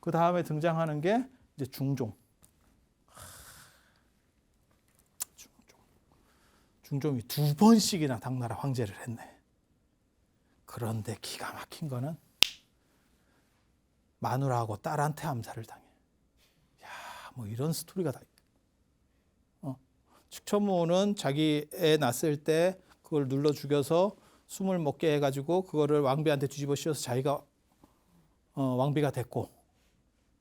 그 다음에 등장하는 게 이제 중종. 중종이 2번씩이나 당나라 황제를 했네. 그런데 기가 막힌 거는 마누라하고 딸한테 암살을 당해. 야, 뭐 이런 스토리가 다. 측천무는 자기 애 낳았을 때 그걸 눌러 죽여서 숨을 먹게 해가지고 그거를 왕비한테 뒤집어 씌워서 자기가 왕비가 됐고,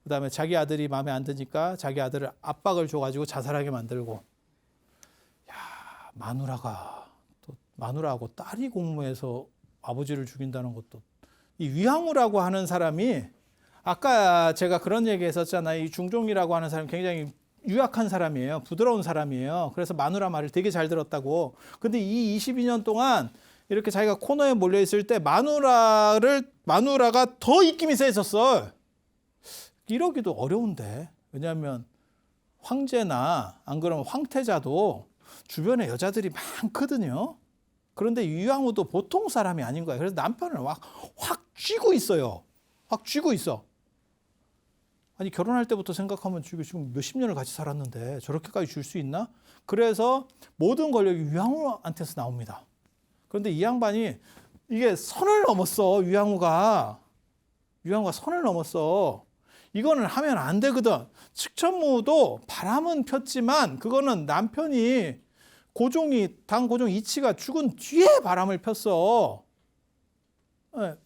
그 다음에 자기 아들이 마음에 안 드니까 자기 아들을 압박을 줘가지고 자살하게 만들고. 야, 마누라하고 딸이 공모해서 아버지를 죽인다는 것도, 이 위항우라고 하는 사람이 아까 제가 그런 얘기 했었잖아요. 이 중종이라고 하는 사람이 굉장히 유약한 사람이에요. 부드러운 사람이에요. 그래서 마누라 말을 되게 잘 들었다고. 근데 이 22년 동안 이렇게 자기가 코너에 몰려 있을 때 마누라가 더 입김이 세졌어. 이러기도 어려운데. 왜냐하면 황제나 안 그러면 황태자도 주변에 여자들이 많거든요. 그런데 위항우도 보통 사람이 아닌 거야. 그래서 남편을 확 쥐고 있어요. 확 쥐고 있어. 아니, 결혼할 때부터 생각하면 지금 몇십 년을 같이 살았는데 저렇게까지 줄 수 있나? 그래서 모든 권력이 위항우한테서 나옵니다. 그런데 이 양반이 이게 선을 넘었어. 위항우가 선을 넘었어. 이거는 하면 안 되거든. 측천무도 바람은 폈지만 그거는 남편이 당 고종 이치가 죽은 뒤에 바람을 폈어.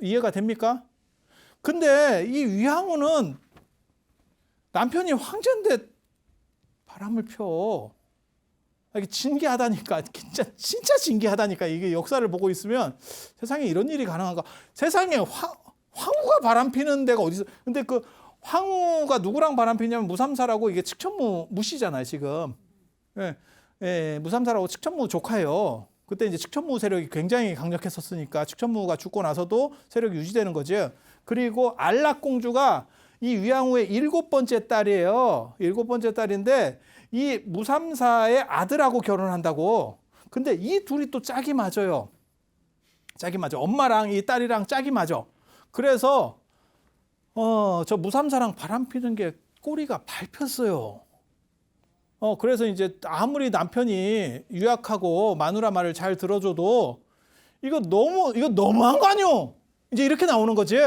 이해가 됩니까? 근데 이 위항우는 남편이 황제인데 바람을 펴. 이게 진기하다니까. 진짜 진기하다니까. 이게 역사를 보고 있으면 세상에 이런 일이 가능한가. 세상에 황후가 바람 피는 데가 어디서. 근데 그 황후가 누구랑 바람 피냐면 무삼사라고, 이게 측천무 무시잖아요, 지금. 무삼사라고 측천무 조카예요. 그때 이제 측천무 세력이 굉장히 강력했었으니까 측천무가 죽고 나서도 세력이 유지되는 거죠. 그리고 안락공주가 이 위항우의 7번째 딸이에요. 7번째 딸인데 이 무삼사의 아들하고 결혼한다고. 근데 이 둘이 또 짝이 맞아요. 짝이 맞아. 엄마랑 이 딸이랑 짝이 맞아. 그래서 저 무삼사랑 바람 피는 게 꼬리가 밟혔어요. 그래서 이제 아무리 남편이 유약하고 마누라 말을 잘 들어줘도 이거 너무한 거 아니오? 이제 이렇게 나오는 거지.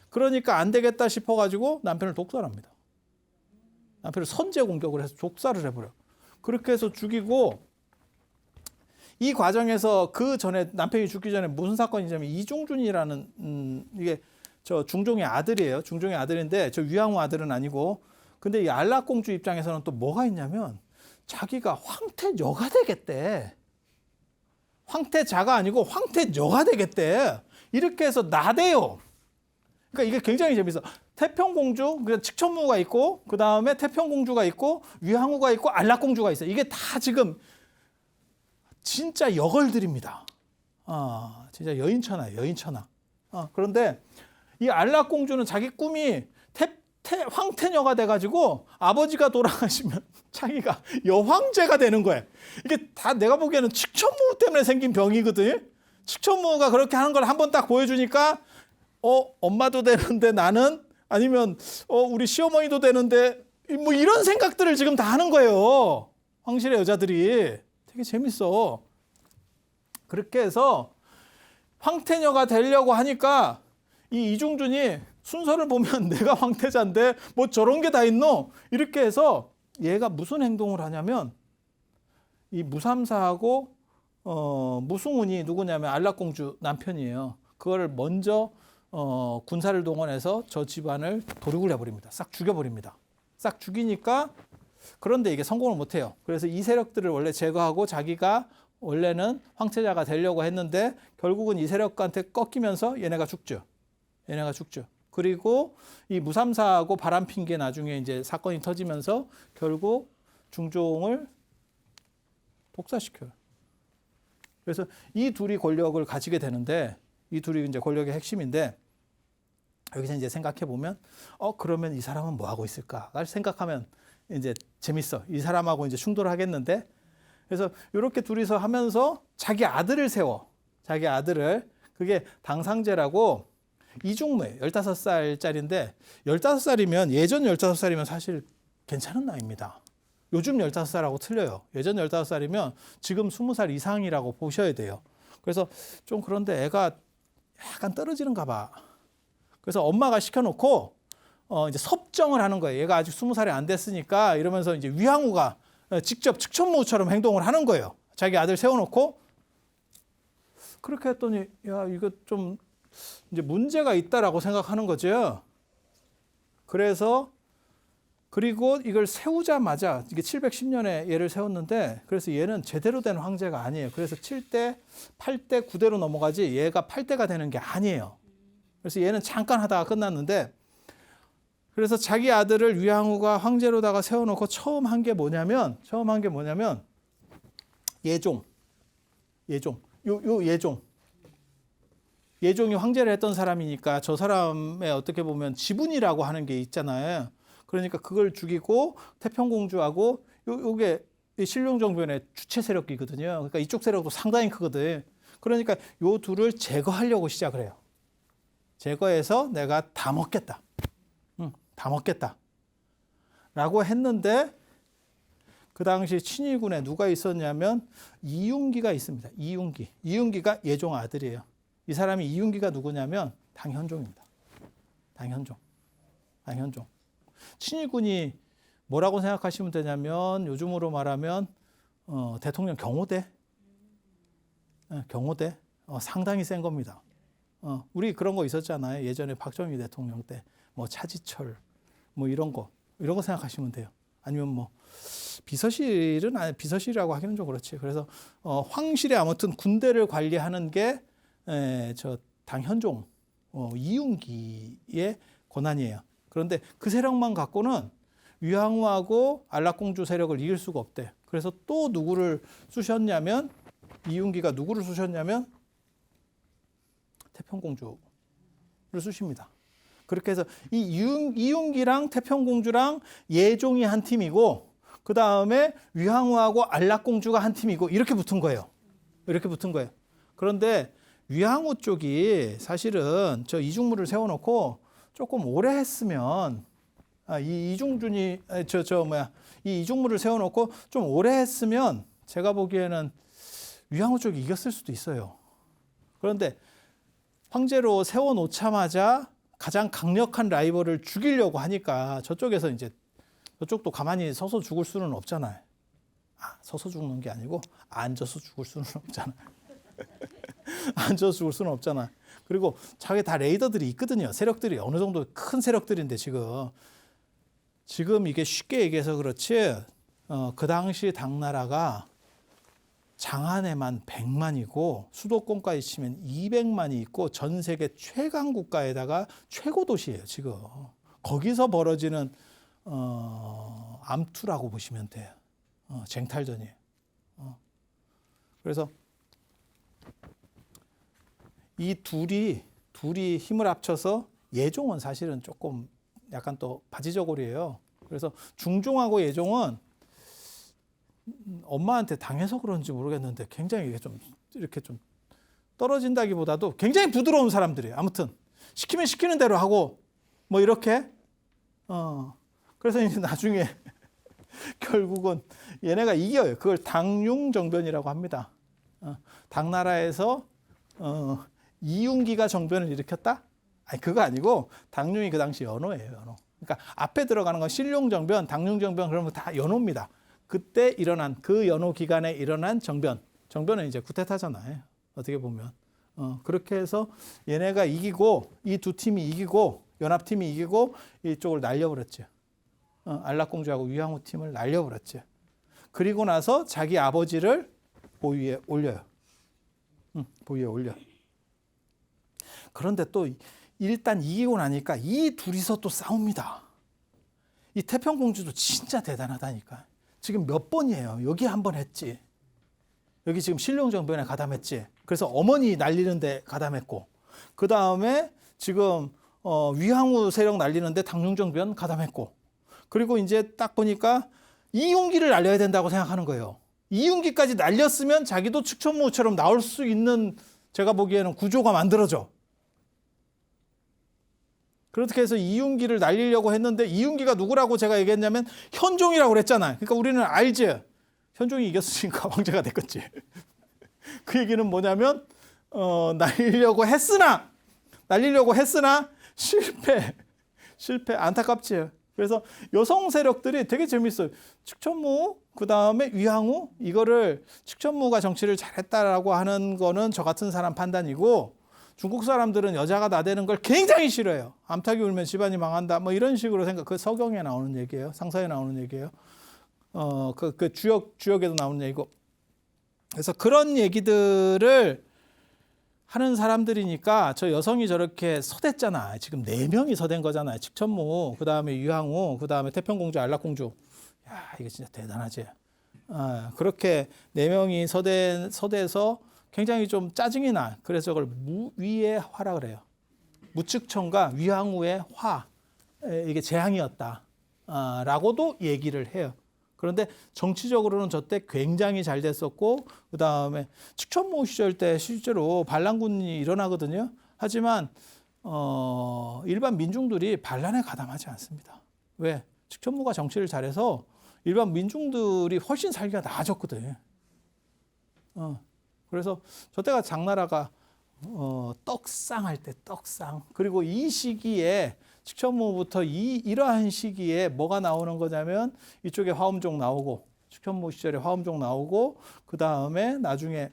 그러니까 안 되겠다 싶어가지고 남편을 독살합니다. 남편을 선제 공격을 해서 독살을 해버려. 그렇게 해서 죽이고, 이 과정에서 그 전에 남편이 죽기 전에 무슨 사건이냐면 이중준이라는 이게 저 중종의 아들이에요. 중종의 아들인데 저 위항우 아들은 아니고. 근데 이 안락공주 입장에서는 또 뭐가 있냐면 자기가 황태녀가 되겠대. 황태자가 아니고 황태녀가 되겠대. 이렇게 해서 나대요. 그러니까 이게 굉장히 재밌어. 태평공주, 측천무가 있고, 그 다음에 태평공주가 있고, 위항우가 있고, 안락공주가 있어. 이게 다 지금 진짜 여걸들입니다. 진짜 여인천하예요, 여인천하. 그런데 이 안락공주는 자기 꿈이 황태녀가 돼가지고 아버지가 돌아가시면 자기가 여황제가 되는 거예요. 이게 다 내가 보기에는 측천무 때문에 생긴 병이거든. 측천무가 그렇게 하는 걸 한번 딱 보여주니까 엄마도 되는데 나는, 아니면 우리 시어머니도 되는데, 뭐 이런 생각들을 지금 다 하는 거예요. 황실의 여자들이. 되게 재밌어. 그렇게 해서 황태녀가 되려고 하니까 이 이중준이 순서를 보면 내가 황태자인데 뭐 저런 게 다 있노? 이렇게 해서 얘가 무슨 행동을 하냐면, 이 무삼사하고 무승훈이 누구냐면 안락공주 남편이에요. 그거를 먼저 군사를 동원해서 저 집안을 도륙을 해버립니다. 싹 죽여버립니다. 싹 죽이니까, 그런데 이게 성공을 못해요. 그래서 이 세력들을 원래 제거하고 자기가 원래는 황태자가 되려고 했는데 결국은 이 세력한테 꺾이면서 얘네가 죽죠. 그리고 이 무삼사하고 바람핀 게 나중에 이제 사건이 터지면서 결국 중종을 독사시켜요. 그래서 이 둘이 권력을 가지게 되는데, 이 둘이 이제 권력의 핵심인데, 여기서 이제 생각해 보면, 그러면 이 사람은 뭐 하고 있을까를 생각하면 이제 재밌어. 이 사람하고 이제 충돌하겠는데, 그래서 이렇게 둘이서 하면서 자기 아들을 세워. 자기 아들을. 그게 당상제라고, 이중무예요. 15살짜리인데 15살이면 예전 15살이면 사실 괜찮은 나이입니다. 요즘 15살하고 틀려요. 예전 15살이면 지금 20살 이상이라고 보셔야 돼요. 그래서 좀 그런데 애가 약간 떨어지는가 봐. 그래서 엄마가 시켜놓고 이제 섭정을 하는 거예요. 얘가 아직 20살이 안 됐으니까 이러면서 이제 위향후가 직접 측천무처럼 행동을 하는 거예요. 자기 아들 세워놓고 그렇게 했더니 야 이거 좀 이제 문제가 있다라고 생각하는 거죠. 그래서 그리고 이걸 세우자마자 이게 710년에 얘를 세웠는데 그래서 얘는 제대로 된 황제가 아니에요. 그래서 7대, 8대, 9대로 넘어가지 얘가 8대가 되는 게 아니에요. 그래서 얘는 잠깐 하다가 끝났는데 그래서 자기 아들을 위향후가 황제로다가 세워놓고 처음 한 게 뭐냐면 예종. 예종이 황제를 했던 사람이니까 저 사람의 어떻게 보면 지분이라고 하는 게 있잖아요. 그러니까 그걸 죽이고 태평공주하고 요게 신룡정변의 주체 세력이거든요. 그러니까 이쪽 세력도 상당히 크거든. 그러니까 요 둘을 제거하려고 시작을 해요. 제거해서 내가 다 먹겠다. 다 먹겠다. 라고 했는데 그 당시 친위군에 누가 있었냐면 이윤기가 있습니다. 이윤기가 예종 아들이에요. 이 사람이 이윤기가 누구냐면 당현종입니다. 당현종. 친위군이 뭐라고 생각하시면 되냐면 요즘으로 말하면 대통령 경호대 상당히 센 겁니다. 우리 그런 거 있었잖아요. 예전에 박정희 대통령 때 뭐 차지철 뭐 이런 거 생각하시면 돼요. 아니면 뭐 비서실이라고 하기는 좀 그렇지. 그래서 황실에 아무튼 군대를 관리하는 게 저 당현종 이윤기의 권한이에요. 그런데 그 세력만 갖고는 위향후하고 안락공주 세력을 이길 수가 없대. 그래서 또 누구를 쑤셨냐면 이윤기가 누구를 쑤셨냐면 태평공주를 쑤십니다. 그렇게 해서 이 이윤기랑 태평공주랑 예종이 한 팀이고 그 다음에 위향후하고 안락공주가 한 팀이고 이렇게 붙은 거예요. 그런데 위향후 쪽이 사실은 저 이중무를 세워놓고 조금 오래 했으면 이 이중무를 세워놓고 좀 오래 했으면 제가 보기에는 위향후 쪽이 이겼을 수도 있어요. 그런데 황제로 세워놓자마자 가장 강력한 라이벌을 죽이려고 하니까 저쪽에서 이제 저쪽도 가만히 서서 죽을 수는 없잖아요. 서서 죽는 게 아니고 앉아서 죽을 수는 없잖아요. 앉아서 죽을 수는 없잖아. 그리고 자기 다 레이더들이 있거든요. 세력들이 어느 정도 큰 세력들인데 지금 이게 쉽게 얘기해서 그렇지 그 당시 당나라가 장안에만 100만이고 수도권까지 치면 200만이 있고 전 세계 최강 국가에다가 최고 도시예요. 지금 거기서 벌어지는 암투라고 보시면 돼요. 쟁탈전이에요. 그래서 이 둘이 힘을 합쳐서 예종은 사실은 조금 약간 또 바지저고리예요. 그래서 중종하고 예종은 엄마한테 당해서 그런지 모르겠는데 굉장히 이렇게 좀 떨어진다기보다도 굉장히 부드러운 사람들이에요. 아무튼 시키면 시키는 대로 하고 뭐 이렇게 그래서 이제 나중에 결국은 얘네가 이겨요. 그걸 당융정변이라고 합니다. 당나라에서 이윤기가 정변을 일으켰다? 아니 그거 아니고 당융이 그 당시 연호예요. 연호. 그러니까 앞에 들어가는 건 신룡정변, 당융정변 그러면 다 연호입니다. 그때 일어난 그 연호 기간에 일어난 정변은 이제 쿠데타잖아요. 어떻게 보면 그렇게 해서 얘네가 이기고 이 두 팀이 이기고 연합팀이 이기고 이쪽을 날려버렸죠. 안락공주하고 위향후 팀을 날려버렸죠. 그리고 나서 자기 아버지를 보위에 올려요. 보위에 올려. 그런데 또 일단 이기고 나니까 이 둘이서 또 싸웁니다. 이 태평공주도 진짜 대단하다니까. 지금 몇 번이에요. 여기 한 번 했지. 여기 지금 신룡정변에 가담했지. 그래서 어머니 날리는데 가담했고 그 다음에 지금 위향후 세력 날리는데 당룡정변 가담했고 그리고 이제 딱 보니까 이윤기를 날려야 된다고 생각하는 거예요. 이윤기까지 날렸으면 자기도 측천무처럼 나올 수 있는 제가 보기에는 구조가 만들어져. 그렇게 해서 이윤기를 날리려고 했는데 이윤기가 누구라고 제가 얘기했냐면 현종이라고 그랬잖아요. 그러니까 우리는 알지. 현종이 이겼으니까 왕제가 됐겠지. 그 얘기는 뭐냐면 날리려고 했으나 실패 안타깝지. 그래서 여성 세력들이 되게 재밌어요. 측천무 그다음에 위항우 이거를 측천무가 정치를 잘했다라고 하는 거는 저 같은 사람 판단이고 중국 사람들은 여자가 나대는 걸 굉장히 싫어해요. 암탉이 울면 집안이 망한다. 뭐 이런 식으로 생각. 그 서경에 나오는 얘기예요. 상서에 나오는 얘기예요. 그 주역에도 나오는 얘기고. 그래서 그런 얘기들을 하는 사람들이니까 저 여성이 저렇게 서댔잖아. 지금 4명이 서댄 거잖아요. 측천무, 그 다음에 위항우, 그 다음에 태평공주, 안락공주. 야, 이게 진짜 대단하지. 그렇게 4명이 서대서 굉장히 좀 짜증이 나. 그래서 그걸 무위의 화라 그래요. 무측천과 위항우의 화. 이게 재앙이었다. 라고도 얘기를 해요. 그런데 정치적으로는 저때 굉장히 잘 됐었고 그 다음에 측천무 시절 때 실제로 반란군이 일어나거든요. 하지만 일반 민중들이 반란에 가담하지 않습니다. 왜? 측천무가 정치를 잘해서 일반 민중들이 훨씬 살기가 나아졌거든. 그래서 저때가 장나라가 떡상할 때 떡상. 그리고 이 시기에 측천무부터 이러한 시기에 뭐가 나오는 거냐면 이쪽에 화엄종 나오고 측천무 시절에 화엄종 나오고 그 다음에 나중에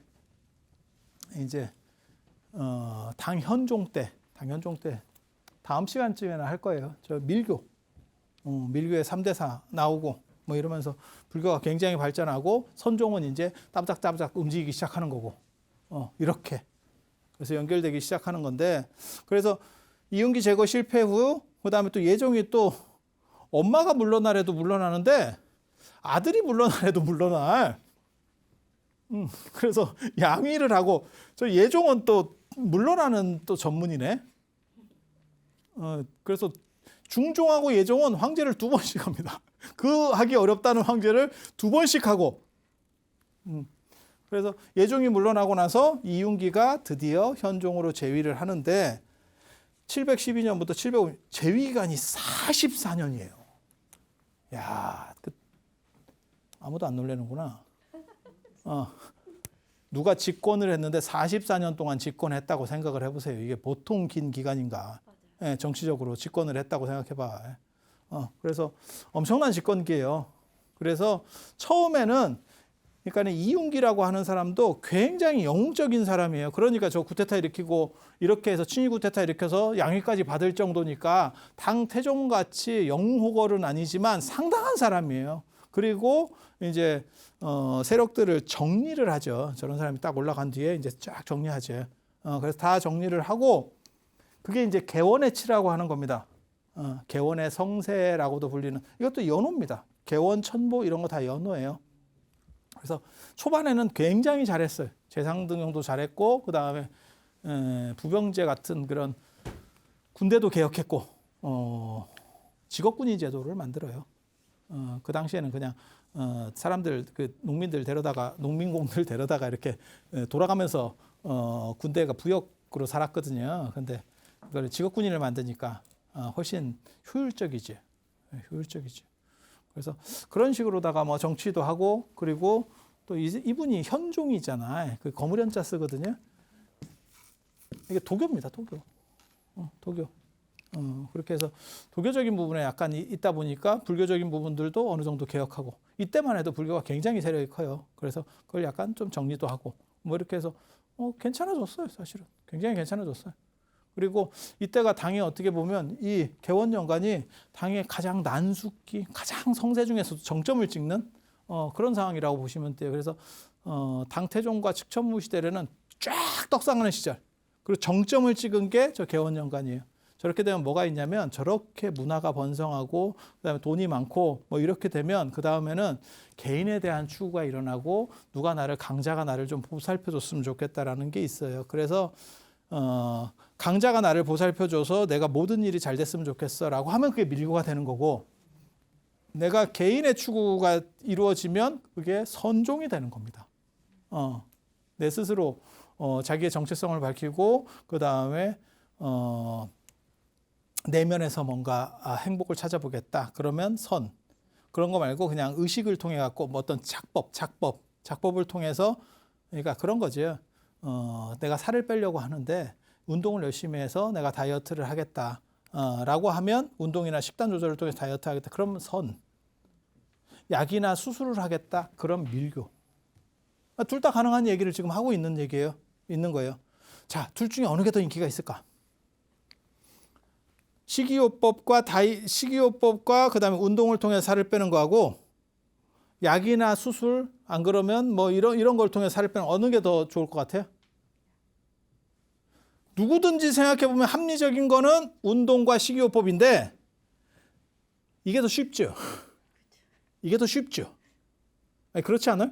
이제 당현종 때 다음 시간쯤에나 할 거예요. 저 밀교의 3대사 나오고 뭐 이러면서 불교가 굉장히 발전하고 선종은 이제 따박따박 움직이기 시작하는 거고 이렇게 그래서 연결되기 시작하는 건데 그래서 이윤기 제거 실패 후 그다음에 또 예종이 또 엄마가 물러나래도 물러나는데 아들이 물러나래도 물러날. 그래서 양위를 하고 저 예종은 또 물러나는 또 전문이네. 그래서 중종하고 예종은 황제를 2번씩 합니다. 그 하기 어렵다는 황제를 2번씩 하고. 그래서 예종이 물러나고 나서 이윤기가 드디어 현종으로 재위를 하는데 712년부터 705년 재위 기간이 44년이에요. 야, 아무도 안 놀래는구나. 누가 집권을 했는데 44년 동안 집권했다고 생각을 해보세요. 이게 보통 긴 기간인가? 네, 정치적으로 집권을 했다고 생각해봐. 그래서 엄청난 집권기예요. 그래서 처음에는 그러니까 이윤기라고 하는 사람도 굉장히 영웅적인 사람이에요. 그러니까 저 쿠데타 일으키고 이렇게 해서 친위 쿠데타 일으켜서 양위까지 받을 정도니까 당 태종같이 영웅호걸은 아니지만 상당한 사람이에요. 그리고 이제 세력들을 정리를 하죠. 저런 사람이 딱 올라간 뒤에 이제 쫙 정리하죠. 그래서 다 정리를 하고 그게 이제 개원의 치라고 하는 겁니다. 개원의 성세라고도 불리는 이것도 연호입니다. 개원, 천보 이런 거 다 연호예요. 그래서 초반에는 굉장히 잘했어요. 재상등용도 잘했고 그 다음에 부병제 같은 그런 군대도 개혁했고 직업군인 제도를 만들어요. 그 당시에는 그냥 사람들 그 농민공들 데려다가 이렇게 돌아가면서 군대가 부역으로 살았거든요. 근데 그걸 직업군인을 만드니까 훨씬 효율적이지. 그래서 그런 식으로다가 뭐 정치도 하고 그리고 또 이분이 현종이잖아요. 그 거무련자 쓰거든요. 이게 도교입니다. 도교. 그렇게 해서 도교적인 부분에 약간 있다 보니까 불교적인 부분들도 어느 정도 개혁하고 이때만 해도 불교가 굉장히 세력이 커요. 그래서 그걸 약간 좀 정리도 하고 뭐 이렇게 해서 괜찮아졌어요. 사실은 굉장히 괜찮아졌어요. 그리고 이때가 당이 어떻게 보면 이 개원연간이 당의 가장 난숙기, 가장 성세 중에서도 정점을 찍는 그런 상황이라고 보시면 돼요. 그래서 당태종과 측천무 시대에는 쫙 떡상하는 시절, 그리고 정점을 찍은 게 저 개원연간이에요. 저렇게 되면 뭐가 있냐면 저렇게 문화가 번성하고 그다음에 돈이 많고 뭐 이렇게 되면 그 다음에는 개인에 대한 추구가 일어나고 누가 강자가 나를 좀 보살펴줬으면 좋겠다라는 게 있어요. 그래서 강자가 나를 보살펴줘서 내가 모든 일이 잘 됐으면 좋겠어라고 하면 그게 밀고가 되는 거고 내가 개인의 추구가 이루어지면 그게 선종이 되는 겁니다. 내 스스로 자기의 정체성을 밝히고 그 다음에 내면에서 뭔가 행복을 찾아보겠다. 그러면 선. 그런 거 말고 그냥 의식을 통해 갖고 뭐 어떤 작법을 통해서 그러니까 그런 거죠. 내가 살을 빼려고 하는데 운동을 열심히 해서 내가 다이어트를 하겠다. 라고 하면 운동이나 식단 조절을 통해서 다이어트 하겠다. 그럼 선. 약이나 수술을 하겠다. 그럼 밀교. 둘 다 가능한 얘기를 지금 하고 있는 거예요. 자, 둘 중에 어느 게 더 인기가 있을까? 식이요법과 그다음에 운동을 통해 살을 빼는 거하고 약이나 수술 안 그러면 뭐 이런 걸 통해 살을 빼는 어느 게 더 좋을 것 같아요? 누구든지 생각해 보면 합리적인 거는 운동과 식이요법인데 이게 더 쉽죠. 이게 더 쉽죠. 아니, 그렇지 않아요?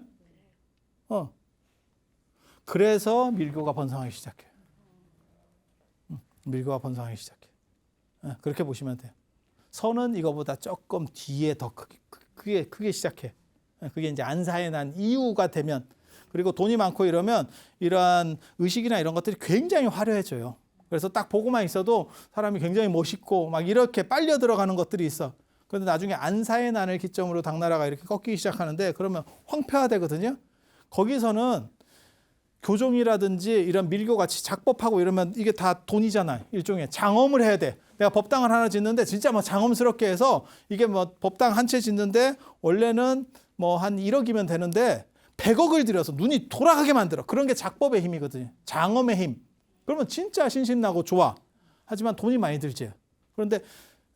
그래서 밀교가 번성하기 시작해요. 밀교가 번성하기 시작해요. 그렇게 보시면 돼요. 선은 이거보다 조금 뒤에 더 크게 시작해. 그게 이제 안사에 난 이유가 되면, 그리고 돈이 많고 이러면 이러한 의식이나 이런 것들이 굉장히 화려해져요. 그래서 딱 보고만 있어도 사람이 굉장히 멋있고 막 이렇게 빨려 들어가는 것들이 있어. 그런데 나중에 안사의 난을 기점으로 당나라가 이렇게 꺾이기 시작하는데 그러면 황폐화되거든요. 거기서는 교종이라든지 이런 밀교같이 작법하고 이러면 이게 다 돈이잖아요. 일종의 장엄을 해야 돼. 내가 법당을 하나 짓는데 진짜 뭐 장엄스럽게 해서 이게 뭐 법당 한 채 짓는데 원래는 뭐 한 1억이면 되는데 100억을 들여서 눈이 돌아가게 만들어. 그런 게 작법의 힘이거든요. 장엄의 힘. 그러면 진짜 신신나고 좋아. 하지만 돈이 많이 들지. 그런데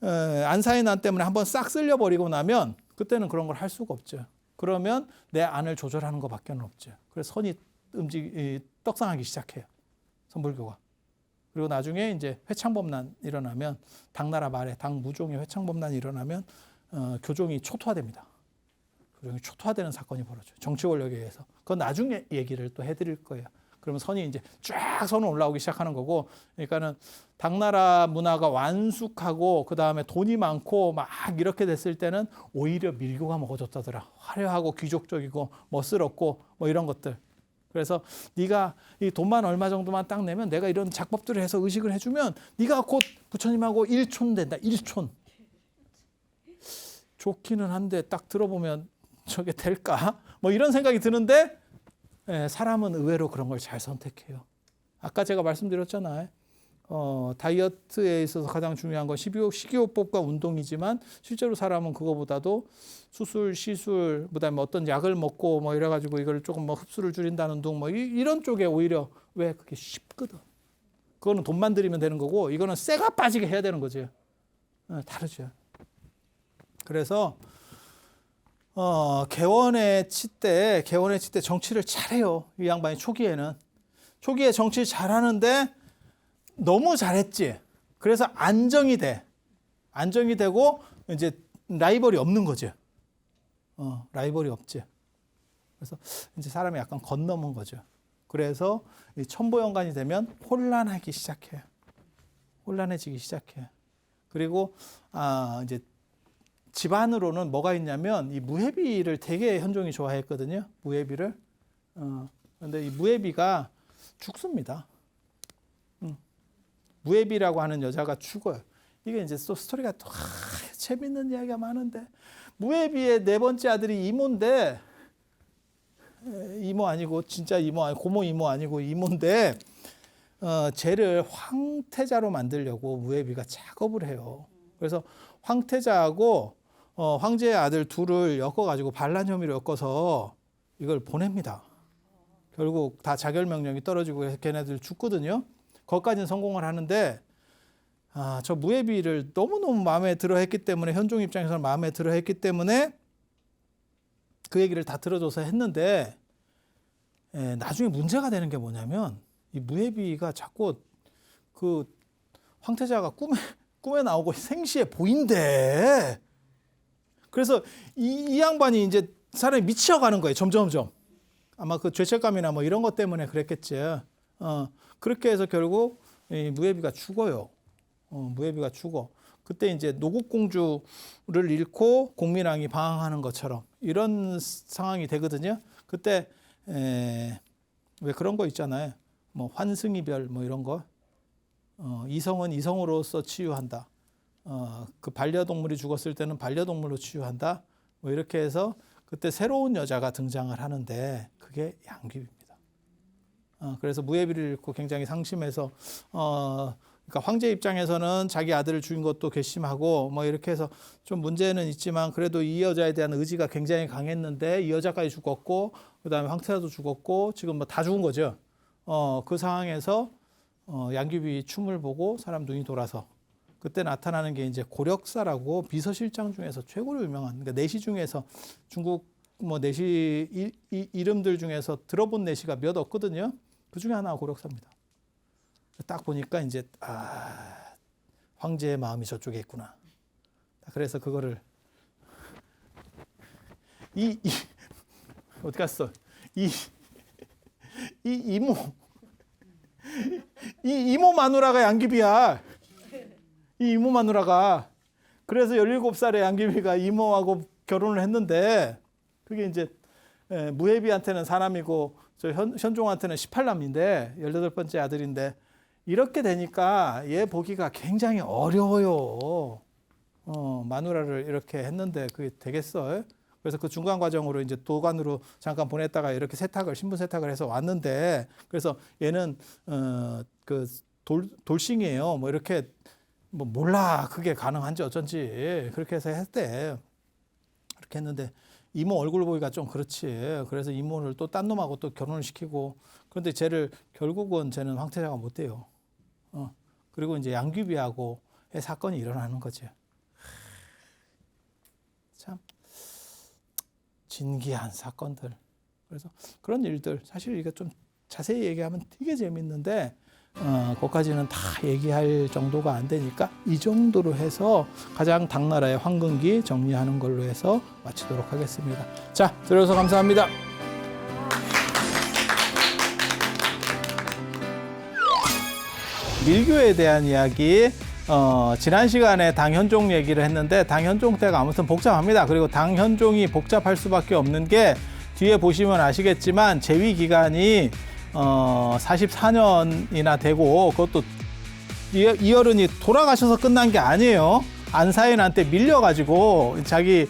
안사의 난 때문에 한번 싹 쓸려버리고 나면 그때는 그런 걸 할 수가 없죠. 그러면 내 안을 조절하는 것밖에 없죠. 그래서 선이 떡상하기 시작해요. 선불교가. 그리고 나중에 이제 회창범난 일어나면 당나라 말에 당무종의 회창범난이 일어나면 교종이 초토화됩니다. 교종이 초토화되는 사건이 벌어져요. 정치 권력에 의해서. 그건 나중에 얘기를 또 해드릴 거예요. 그러면 선이 이제 쫙 선은 올라오기 시작하는 거고, 그러니까는 당나라 문화가 완숙하고 그 다음에 돈이 많고 막 이렇게 됐을 때는 오히려 밀교가 먹어줬다더라. 화려하고 귀족적이고 멋스럽고 뭐 이런 것들. 그래서 네가 이 돈만 얼마 정도만 딱 내면 내가 이런 작법들을 해서 의식을 해주면 네가 곧 부처님하고 일촌 된다. 일촌. 좋기는 한데 딱 들어보면 저게 될까? 뭐 이런 생각이 드는데 사람은 의외로 그런 걸 잘 선택해요. 아까 제가 말씀드렸잖아요. 다이어트에 있어서 가장 중요한 건 식이요법과 운동이지만 실제로 사람은 그거보다도 수술, 시술, 그다음에 어떤 약을 먹고 뭐 이래가지고 이걸 조금 뭐 흡수를 줄인다는 둥 뭐 이런 쪽에 오히려 왜 그게 쉽거든. 그거는 돈만 들이면 되는 거고 이거는 쇠가 빠지게 해야 되는 거죠. 다르죠. 그래서 개원의 치 때 정치를 잘해요. 이 양반이 초기에 정치를 잘하는데 너무 잘했지. 그래서 안정이 되고 이제 라이벌이 없는 거죠. 라이벌이 없지. 그래서 이제 사람이 약간 건너문 거죠. 그래서 이 천보연간이 되면 혼란해지기 시작해요. 그리고 이제 집안으로는 뭐가 있냐면 이 무해비를 되게 현종이 좋아했거든요. 무해비를. 그런데 이 무해비가 죽습니다. 무해비라고 하는 여자가 죽어요. 이게 이제 또 스토리가 또 재밌는 이야기가 많은데 무해비의 네 번째 아들이 이모인데 이모 아니고 진짜 이모 아니고 고모 이모 아니고 이모인데 쟤를 황태자로 만들려고 무해비가 작업을 해요. 그래서 황태자하고 황제의 아들 둘을 엮어가지고 반란 혐의로 엮어서 이걸 보냅니다. 결국 다 자결 명령이 떨어지고 해서 걔네들 죽거든요. 거기까지는 성공을 하는데 저 무해비를 너무너무 마음에 들어 했기 때문에 현종 입장에서는 마음에 들어 했기 때문에 그 얘기를 다 들어줘서 했는데 나중에 문제가 되는 게 뭐냐면 이 무해비가 자꾸 그 황태자가 꿈에 나오고 생시에 보인대. 그래서 이 양반이 이제 사람이 미쳐가는 거예요. 점점점. 아마 그 죄책감이나 뭐 이런 것 때문에 그랬겠지. 그렇게 해서 결국 이 무해비가 죽어요. 무해비가 죽어. 그때 이제 노국공주를 잃고 공민왕이 방황하는 것처럼 이런 상황이 되거든요. 그때 왜 그런 거 있잖아요. 뭐 환승이별 뭐 이런 거. 이성은 이성으로서 치유한다. 그 반려동물이 죽었을 때는 반려동물로 치유한다. 뭐 이렇게 해서 그때 새로운 여자가 등장을 하는데 그게 양귀비입니다. 그래서 무예비를 잃고 굉장히 상심해서 그러니까 황제 입장에서는 자기 아들을 죽인 것도 괘씸하고 뭐 이렇게 해서 좀 문제는 있지만 그래도 이 여자에 대한 의지가 굉장히 강했는데 이 여자까지 죽었고 그다음에 황태자도 죽었고 지금 뭐 다 죽은 거죠. 그 상황에서 양귀비 춤을 보고 사람 눈이 돌아서 그때 나타나는 게 이제 고력사라고 비서실장 중에서 최고로 유명한 그러니까 내시 중에서 중국 뭐 내시 이름들 중에서 들어본 내시가 몇 없거든요. 그 중에 하나가 고력사입니다. 딱 보니까 이제 황제의 마음이 저쪽에 있구나. 그래서 그거를 어디 갔어? 이 이모 마누라가 양귀비야. 이 이모 마누라가 그래서 17살에 양귀비가 이모하고 결혼을 했는데 그게 이제 무예비한테는 사남이고 저 현종한테는 18남인데 18번째 아들인데 이렇게 되니까 얘 보기가 굉장히 어려워요. 마누라를 이렇게 했는데 그게 되겠어? 그래서 그 중간 과정으로 이제 도관으로 잠깐 보냈다가 이렇게 신분 세탁을 해서 왔는데 그래서 얘는 그 돌싱이에요. 뭐 이렇게 뭐 몰라 그게 가능한지 어쩐지 그렇게 해서 했대. 그렇게 했는데 이모 얼굴 보기가 좀 그렇지. 그래서 이모를 또 딴 놈하고 또 결혼을 시키고 그런데 결국은 쟤는 황태자가 못 돼요. 그리고 이제 양귀비하고의 사건이 일어나는 거죠. 참 진기한 사건들. 그래서 그런 일들 사실 이게 좀 자세히 얘기하면 되게 재밌는데 거기까지는 다 얘기할 정도가 안 되니까 이 정도로 해서 가장 당나라의 황금기 정리하는 걸로 해서 마치도록 하겠습니다. 자, 들어서 감사합니다. 밀교에 대한 이야기 지난 시간에 당현종 얘기를 했는데 당현종 때가 아무튼 복잡합니다. 그리고 당현종이 복잡할 수밖에 없는 게 뒤에 보시면 아시겠지만 재위 기간이 44년이나 되고 그것도 이어른이 돌아가셔서 끝난 게 아니에요. 안사인한테 밀려가지고 자기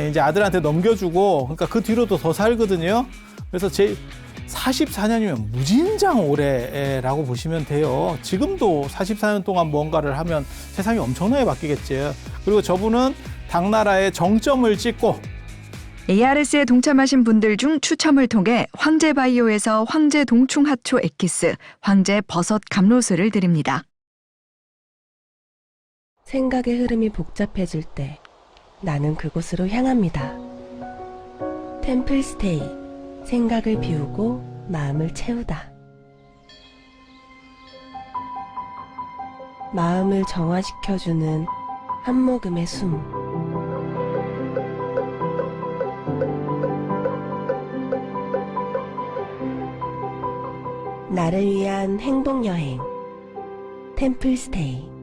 이제 아들한테 넘겨주고 그러니까 그 뒤로도 더 살거든요. 그래서 44년이면 무진장 오래라고 보시면 돼요. 지금도 44년 동안 뭔가를 하면 세상이 엄청나게 바뀌겠죠. 그리고 저분은 당나라의 정점을 찍고 ARS에 동참하신 분들 중 추첨을 통해 황제바이오에서 황제 동충하초 엑기스, 황제 버섯 감로스를 드립니다. 생각의 흐름이 복잡해질 때 나는 그곳으로 향합니다. 템플스테이, 생각을 비우고 마음을 채우다. 마음을 정화시켜주는 한 모금의 숨. 나를 위한 행복여행 템플스테이.